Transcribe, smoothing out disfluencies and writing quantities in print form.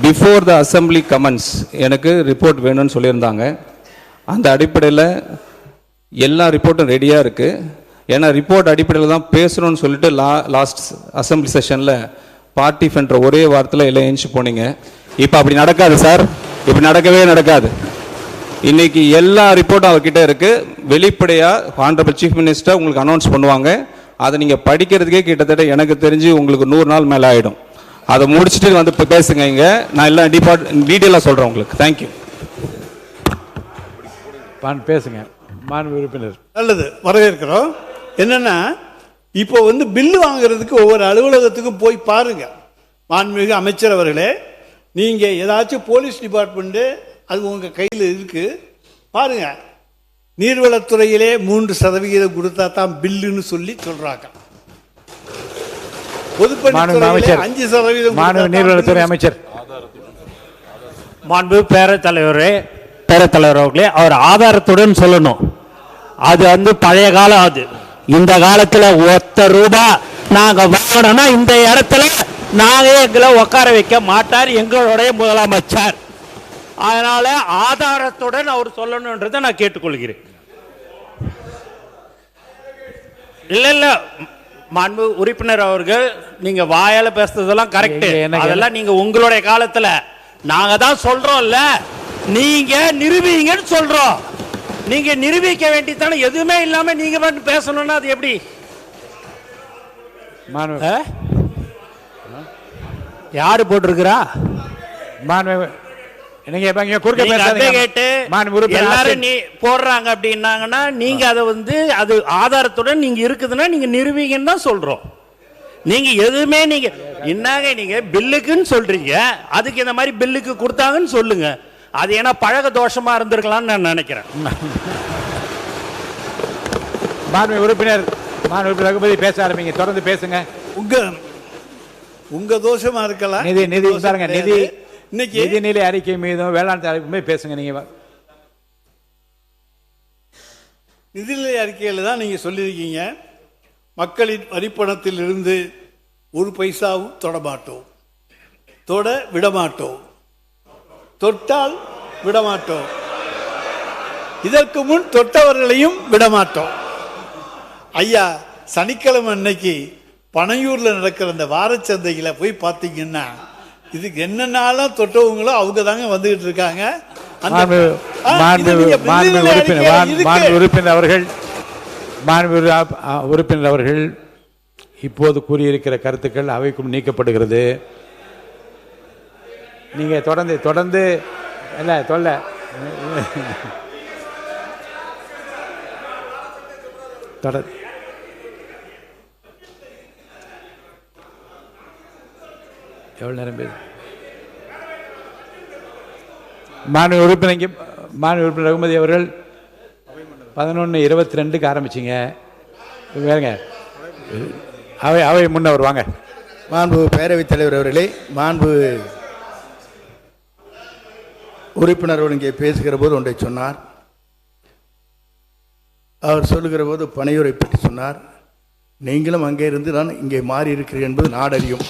Before the assembly comments எனக்கு report வேணும்னு சொல்லியிருந்தாங்க. அந்த அடிப்படையில் எல்லா ரிப்போர்ட்டும் ரெடியாக இருக்குது. ஏன்னா ரிப்போர்ட் அடிப்படையில் தான் பேசணும்னு சொல்லிட்டு லாஸ்ட் அசம்பிளி செஷனில் பார்ட்டி ஃபென்ற ஒரே வாரத்தில் எல்லாம் எழுந்து போனீங்க. இப்போ அப்படி நடக்காது சார், இப்படி நடக்கவே நடக்காது. இன்னைக்கு எல்லா ரிப்போர்ட்டும் அவர்கிட்ட இருக்குது. வெளிப்படையாக ஹானரபிள் சீஃப் மினிஸ்டர் உங்களுக்கு அனௌன்ஸ் பண்ணுவாங்க. அதை நீங்கள் படிக்கிறதுக்கே கிட்டத்தட்ட எனக்கு தெரிஞ்சு உங்களுக்கு 100 நாள் மேலே ஆகிடும். அதை முடிச்சுட்டு வந்து இப்போ பேசுங்க. இங்கே நான் எல்லாம் டீட்டெயிலாக சொல்கிறேன் உங்களுக்கு. தேங்க்யூ. பேசுங்க மாண்பு உறுப்பினர். நல்லது, வரவேற்கிறோம். என்னன்னா இப்போ பில்லு வாங்குறதுக்கு ஒவ்வொரு அலுவலகத்துக்கும் போய் பாருங்க. மாண்புமிகு அமைச்சர் அவர்களே, நீங்க ஏதாச்சும் போலீஸ் டிபார்ட்மெண்ட் அது உங்க கையில் இருக்கு பாருங்க. நீர்வளத்துறையிலே 3% கொடுத்தா தான் பில்லுன்னு சொல்லி சொல்றாங்க. பொதுப்பணித்துறையிலே 5% நீர்வளத்துறை அமைச்சர் மாண்பு பேரத்தலைவர் அவர்களே, அவர் ஆதாரத்துடன் சொல்லணும். அது பழைய காலம். அது இந்த காலத்துல ₹1 நாங்க வாங்கணும்னா இந்த இடத்துல நாங்க எங்களை உட்கார வைக்க மாட்டார் எங்களுடைய முதலமைச்சர். அதனால ஆதாரத்துடன் அவர் சொல்லணும்ன்றதை நான் கேட்டுக்கொள்கிறேன். இல்ல மாண்பு உறுப்பினர் அவர்கள், நீங்க வாயால பேசுறதெல்லாம் கரெக்ட். அதெல்லாம் நீங்க உங்களுடைய காலத்துல நாங்க தான் சொல்றோம்ல, நீங்க நிரூபிங்கன்னு சொல்றோம். நீங்க நிரூபிக்க வேண்டியதானே. எதுவுமே இல்லாம நீங்க மட்டும் பேசணும்னா அது எப்படி? யாரு போட்டிருக்கிறா? எல்லாரும் போடுறாங்க அப்படின்னாங்கன்னா நீங்க அதை அது ஆதாரத்துடன் நீங்க இருக்குதுன்னா நீங்க நிரூபிங்கன்னு தான் சொல்றோம். நீங்க எதுவுமே நீங்க என்னங்க நீங்க பில்லுக்குன்னு சொல்றீங்க, அதுக்கு இந்த மாதிரி பில்லுக்கு கொடுத்தாங்கன்னு சொல்லுங்க. அது ஏன்னா பழக தோஷமா இருந்திருக்கலாம்னு நான் நினைக்கிறேன். உறுப்பினர் ரகுபதி பேச ஆரம்பிங்க, தொடர்ந்து பேசுங்க. உங்க தோஷமா இருக்கலாம். நிதிநிலை அறிக்கை மீதும் வேளாண் அறிக்கை பேசுங்க. நீங்க நிதிநிலை அறிக்கையில் தான் நீங்க சொல்லியிருக்கீங்க, மக்களின் வரிப்பணத்தில் இருந்து 1 பைசாவும் தொடமாட்டோம், தொட விடமாட்டோம், தொட்டால் விடமாட்டோம், இதற்கு முன் தொட்டவர்களையும் விடமாட்டோம். ஐயா, சனிக்கிழமை அன்னைக்கு பனையூர்ல நடக்கிற அந்த வாரச்சந்தையில போய் பார்த்தீங்கன்னா இதுக்கு என்னென்னாலும் தொட்டவங்களோ அவங்க தாங்க வந்துகிட்டு இருக்காங்க. உறுப்பினர் அவர்கள் இப்போது கூறியிருக்கிற கருத்துக்கள் அவைக்கும் நீக்கப்படுகிறது. நீங்க தொடர்ந்து இல்ல தொல்ல எவ்வளவு நேரம் பேசு. மாண்பு உறுப்பினர் ரகுமதி அவர்கள் 11:22 ஆரம்பிச்சிங்க. வேறுங்க அவை முன்னவர் வாங்க. மாண்பு பேரவைத் தலைவர் அவர்களே, மாண்பு உறுப்பினர்கள் இங்கே பேசுகிற போது ஒன்றை சொன்னார். அவர் சொல்லுகிற போது பனையூரை பற்றி சொன்னார். நீங்களும் அங்கே இருந்து நான் இங்கே மாறி இருக்கிறேன் என்பது நாடறியும்.